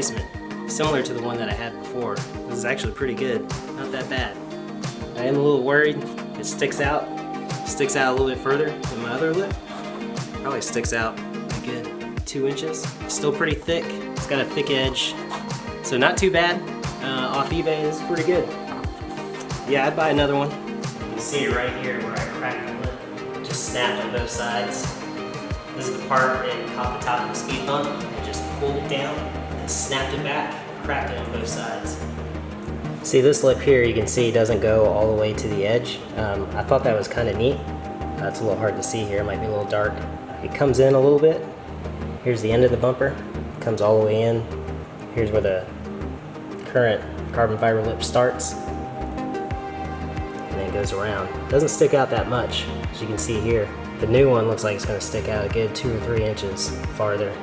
replacement, similar to the one that I had before. This is actually pretty good, not that bad. I am a little worried. It sticks out a little bit further than my other lip. Probably sticks out a good 2 inches. Still pretty thick. It's got a thick edge, so not too bad. Off eBay, this is pretty good. Yeah, I'd buy another one. You can see it right here where I cracked the lip. It just snapped on both sides. This is the part that caught the top of the speed bump and just pulled it down and snapped it back, cracked it on both sides. See, this lip here, you can see doesn't go all the way to the edge. I thought that was kind of neat. It's a little hard to see here, it might be a little dark. It comes in a little bit. Here's the end of the bumper, comes all the way in. Here's where the current carbon fiber lip starts. And then it goes around. Doesn't stick out that much, as you can see here. The new one looks like it's going to stick out a good 2 or 3 inches farther.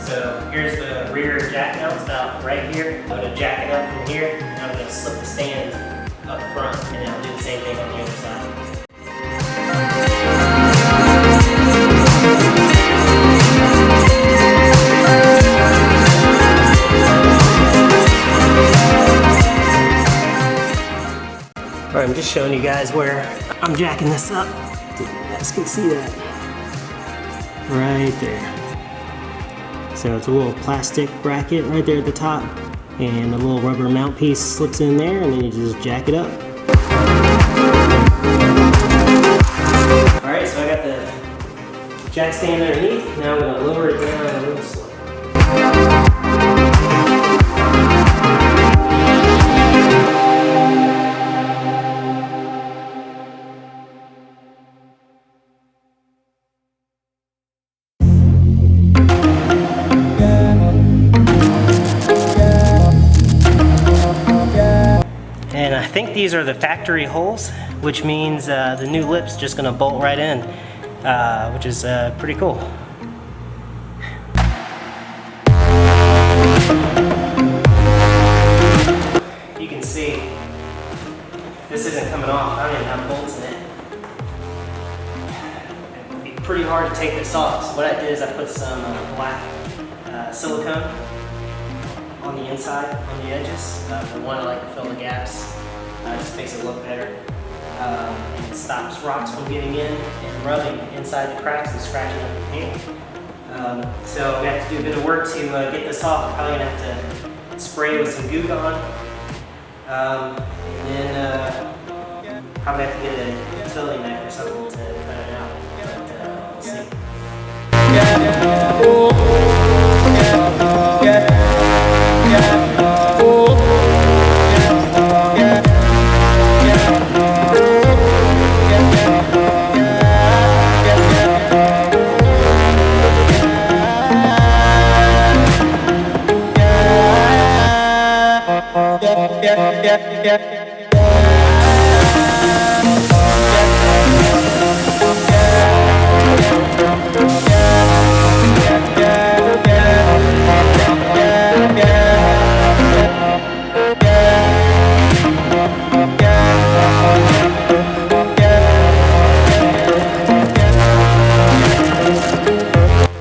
So here's the rear jack mount, about right here. I'm going to jack it up from here, and I'm going to slip the stand up front, and then I'll do the same thing on the other side. Alright, I'm just showing you guys where I'm jacking this up. You guys can see that. Right there. So it's a little plastic bracket right there at the top, and a little rubber mount piece slips in there, and then you just jack it up. Alright, so I got the jack stand underneath. Now I'm going to lower it down a little slow. And I think these are the factory holes, which means the new lip's just going to bolt right in, which is pretty cool. You can see this isn't coming off. I don't even have bolts in it. It'd be pretty hard to take this off. So what I did is I put some black silicone on the inside, on the edges. For one, I like to fill the gaps. It just makes it look better. And it stops rocks from getting in and rubbing inside the cracks and scratching up the paint. So we have to do a bit of work to get this off. Probably gonna have to spray with some Goo Gone. And then probably have to get a utility knife or something to cut it out. But we'll see.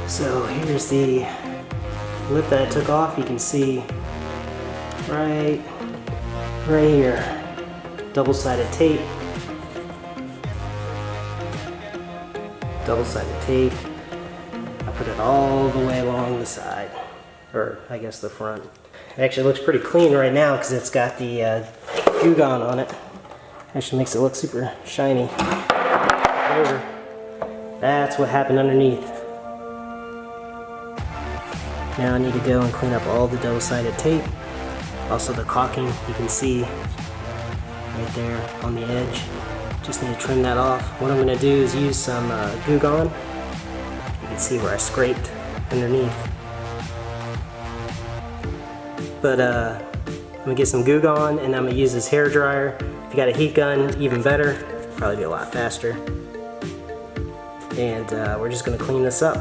So here's the lip that I took off. You can see right here. Double-sided tape. Double-sided tape. I put it all the way along the side, or I guess the front. It actually looks pretty clean right now because it's got the Goo Gone on it. Actually makes it look super shiny. However, that's what happened underneath. Now I need to go and clean up all the double-sided tape. Also the caulking, you can see right there on the edge. Just need to trim that off. What I'm going to do is use some Goo Gone. You can see where I scraped underneath. But I'm gonna get some Goo Gone, and I'm gonna use this hair dryer. If you got a heat gun, even better. Probably be a lot faster. And we're just gonna clean this up.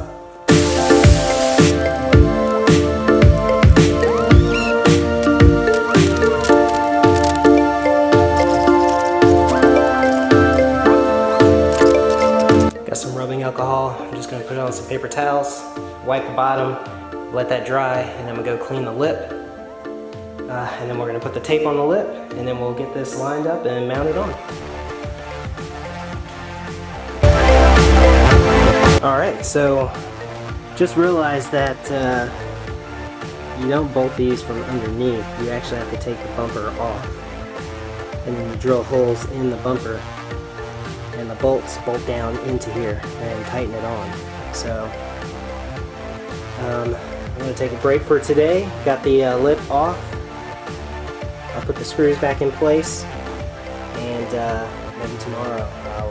Got some rubbing alcohol. I'm just gonna put it on some paper towels, wipe the bottom, let that dry, and then I'm gonna go clean the lip. And then we're gonna put the tape on the lip, and then we'll get this lined up and mount it on. All right, so just realized that you don't bolt these from underneath. You actually have to take the bumper off, and then you drill holes in the bumper, and the bolts bolt down into here and tighten it on. So I'm gonna take a break for today. Got the lip off. I'll put the screws back in place, and maybe tomorrow I'll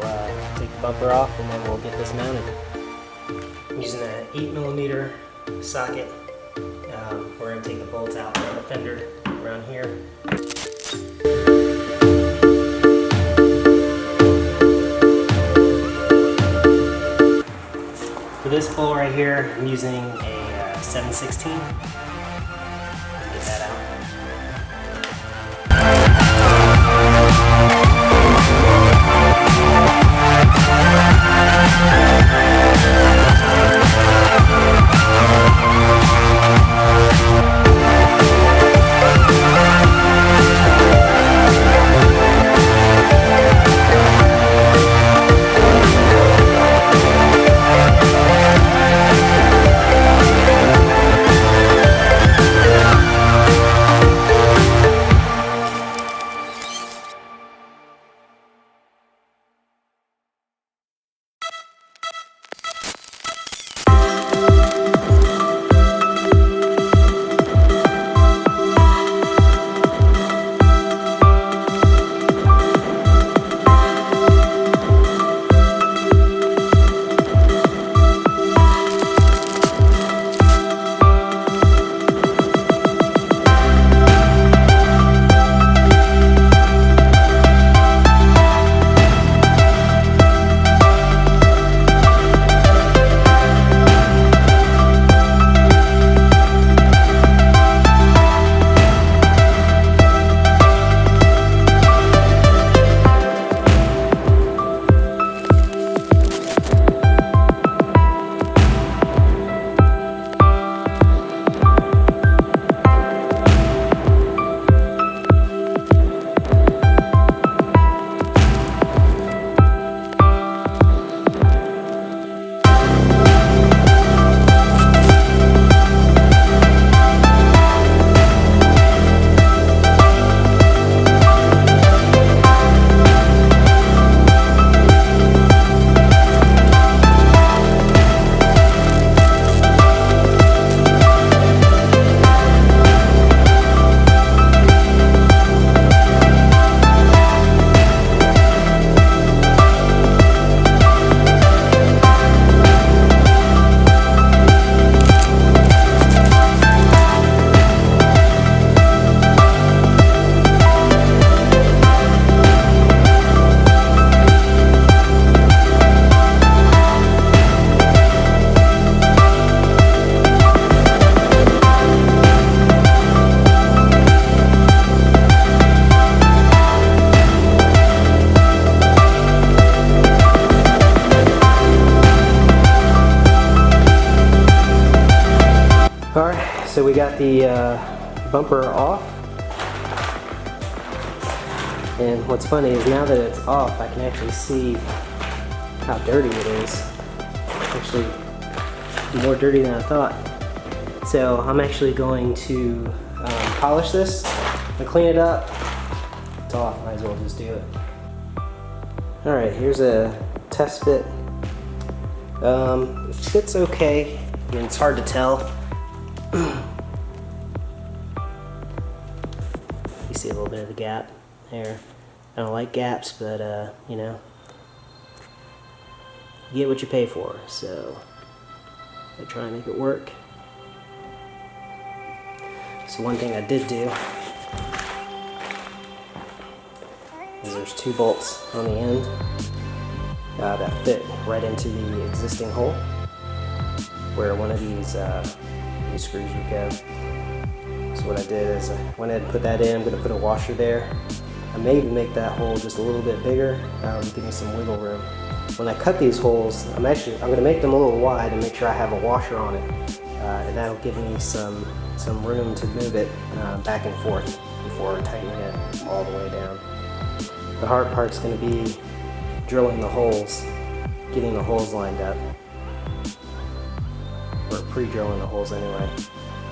take the bumper off, and then we'll get this mounted. I'm using an 8mm socket. We're going to take the bolts out from the fender around here. For this bowl right here, I'm using a 7/16. Get that out. So we got the bumper off, and what's funny is now that it's off, I can actually see how dirty it is. Actually, more dirty than I thought. So I'm actually going to polish this and clean it up. It's off, might as well just do it. Alright, here's a test fit. It fits okay. I mean, it's hard to tell. You see a little bit of the gap there. I don't like gaps, but you know, you get what you pay for. So I try and make it work. So one thing I did do there's 2 bolts on the end that fit right into the existing hole where one of these screws would go. So what I did is I went ahead and put that in. I'm going to put a washer there. I may even make that hole just a little bit bigger, give me some wiggle room. When I cut these holes, I'm going to make them a little wide and make sure I have a washer on it, and that'll give me some room to move it back and forth before tightening it all the way down. The hard part's going to be drilling the holes, getting the holes lined up, or pre-drilling the holes anyway.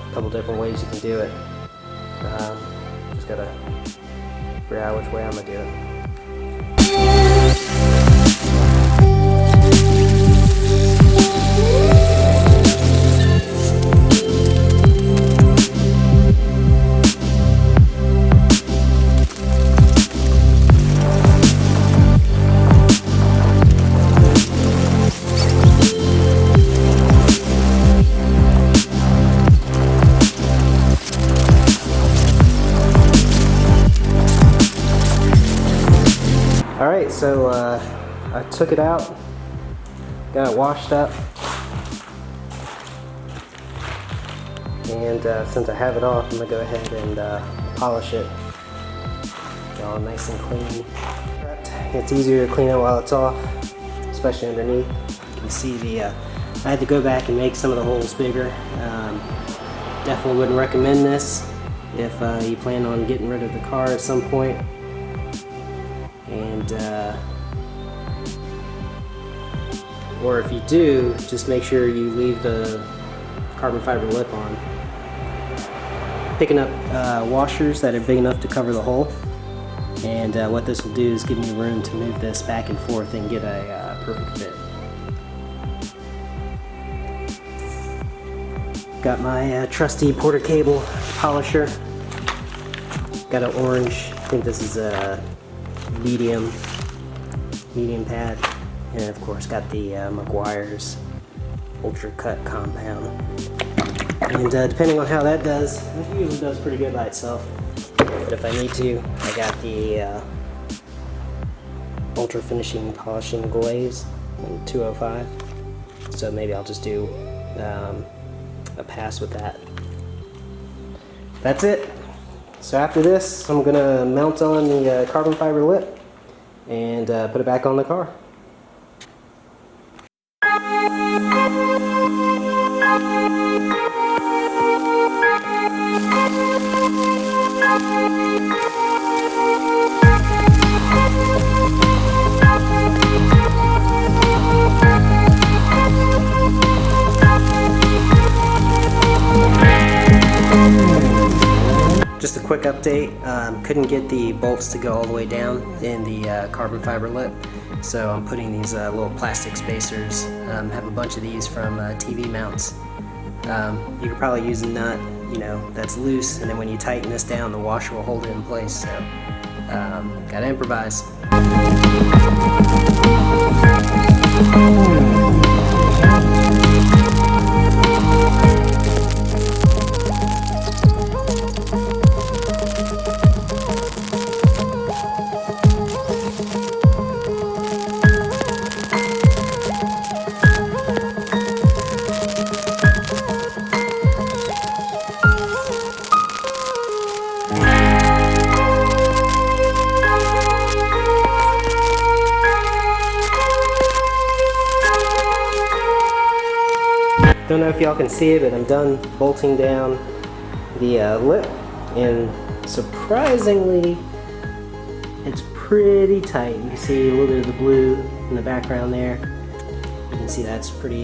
A couple different ways you can do it. Just gotta figure out which way I'm gonna do it. Alright, so I took it out, got it washed up, and since I have it off, I'm going to go ahead and polish it. Get all nice and clean. It's easier to clean it while it's off, especially underneath. You can see I had to go back and make some of the holes bigger. Definitely wouldn't recommend this if you plan on getting rid of the car at some point. And or if you do, just make sure you leave the carbon fiber lip on. Picking up washers that are big enough to cover the hole, and what this will do is give me room to move this back and forth and get a perfect fit. Got my trusty Porter cable polisher. Got an orange, I think this is a medium pad, and of course got the Meguiar's Ultra Cut compound, and depending on how that does, it usually does pretty good by itself, but if I need to, I got the Ultra Finishing Polishing Glaze in 205, so maybe I'll just do a pass with that. That's it. So after this, I'm going to mount on the carbon fiber lip and put it back on the car. Just a quick update, couldn't get the bolts to go all the way down in the carbon fiber lip, so I'm putting these little plastic spacers. Have a bunch of these from TV mounts. You could probably use a nut, that's loose, and then when you tighten this down, the washer will hold it in place, so gotta improvise. Don't know if y'all can see it, but I'm done bolting down the lip, and surprisingly, it's pretty tight. You can see a little bit of the blue in the background there. You can see that's pretty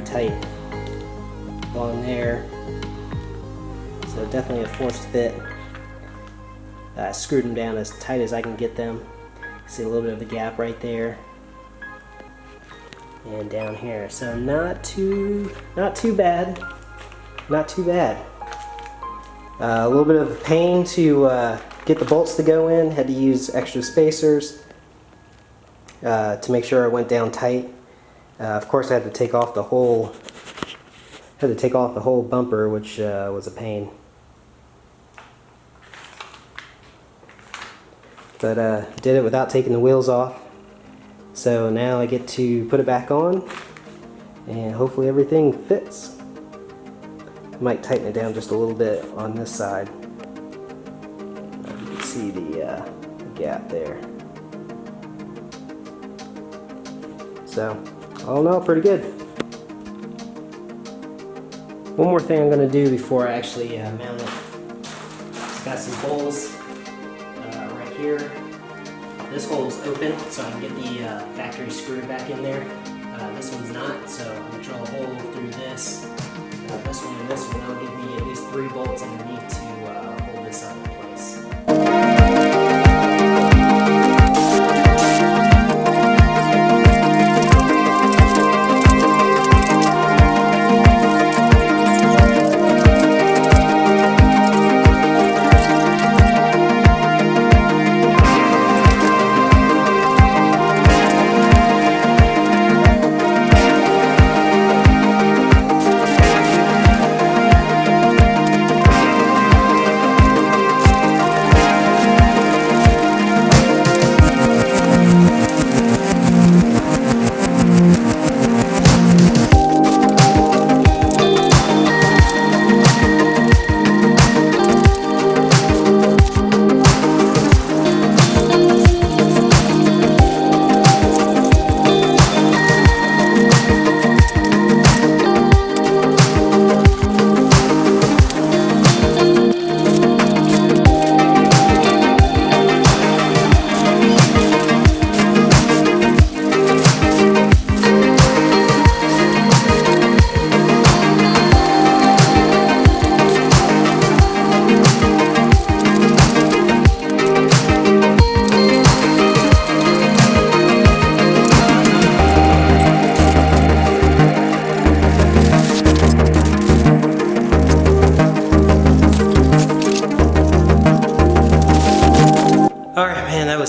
tight along there. So definitely a forced fit. I screwed them down as tight as I can get them. See a little bit of a gap right there. And down here, so not too bad, not too bad. A little bit of pain to get the bolts to go in. Had to use extra spacers to make sure it went down tight. Of course, I had to take off the whole bumper, which was a pain. but did it without taking the wheels off. So now I get to put it back on, and hopefully everything fits. Might tighten it down just a little bit on this side. You can see the gap there. So, all in all, pretty good. One more thing I'm going to do before I actually mount it. It's got some holes right here. This hole's open, so I can get the factory screw back in there. This one's not, so I'm going to drill a hole through this. This one and this one will give me at least 3 bolts underneath to hold this up in place.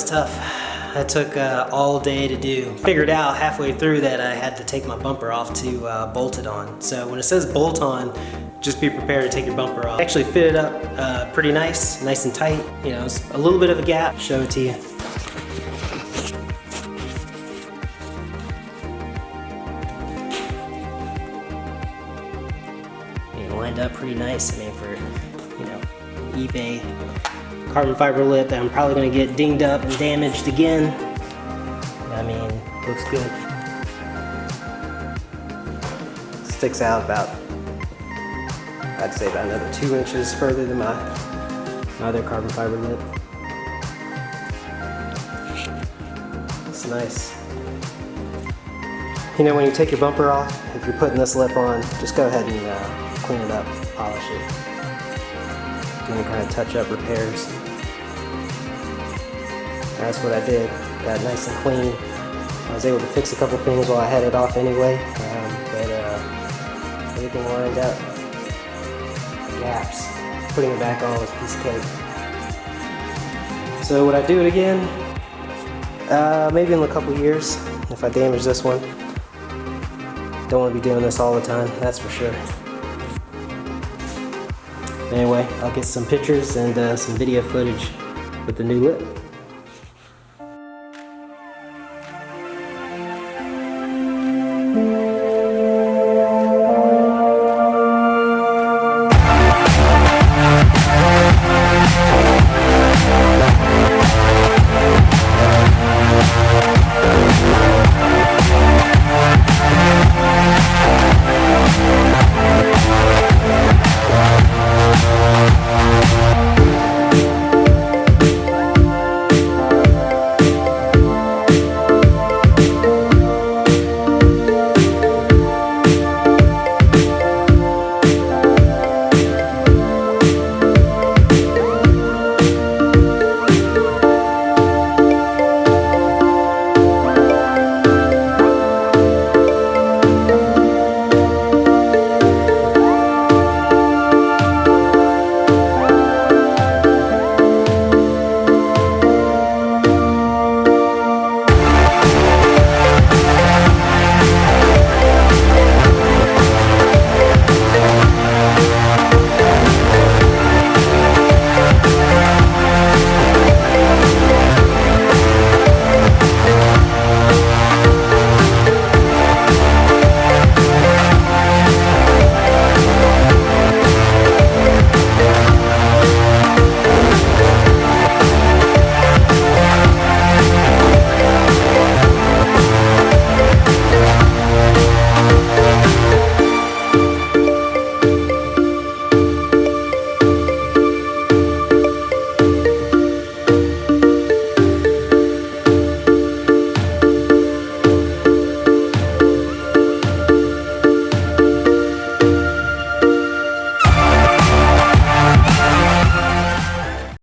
Tough. That took all day to do. Figured out halfway through that I had to take my bumper off to bolt it on. So when it says bolt on, just be prepared to take your bumper off. Actually fit it up pretty nice and tight. You know, it's a little bit of a gap. Show it to you. And lined up pretty nice. I mean, for, you know, eBay carbon fiber lip that I'm probably going to get dinged up and damaged again. I mean, looks good. Sticks out about, I'd say about another 2 inches further than my other carbon fiber lip. It's nice. You know, when you take your bumper off, if you're putting this lip on, just go ahead and clean it up, polish it. Any kind of touch-up repairs. That's what I did. Got it nice and clean. I was able to fix a couple things while I had it off anyway, but everything lined up. Gaps. Putting it back on was a piece of cake. So would I do it again? Maybe in a couple years if I damage this one. Don't want to be doing this all the time, that's for sure. Anyway, I'll get some pictures and some video footage with the new lip.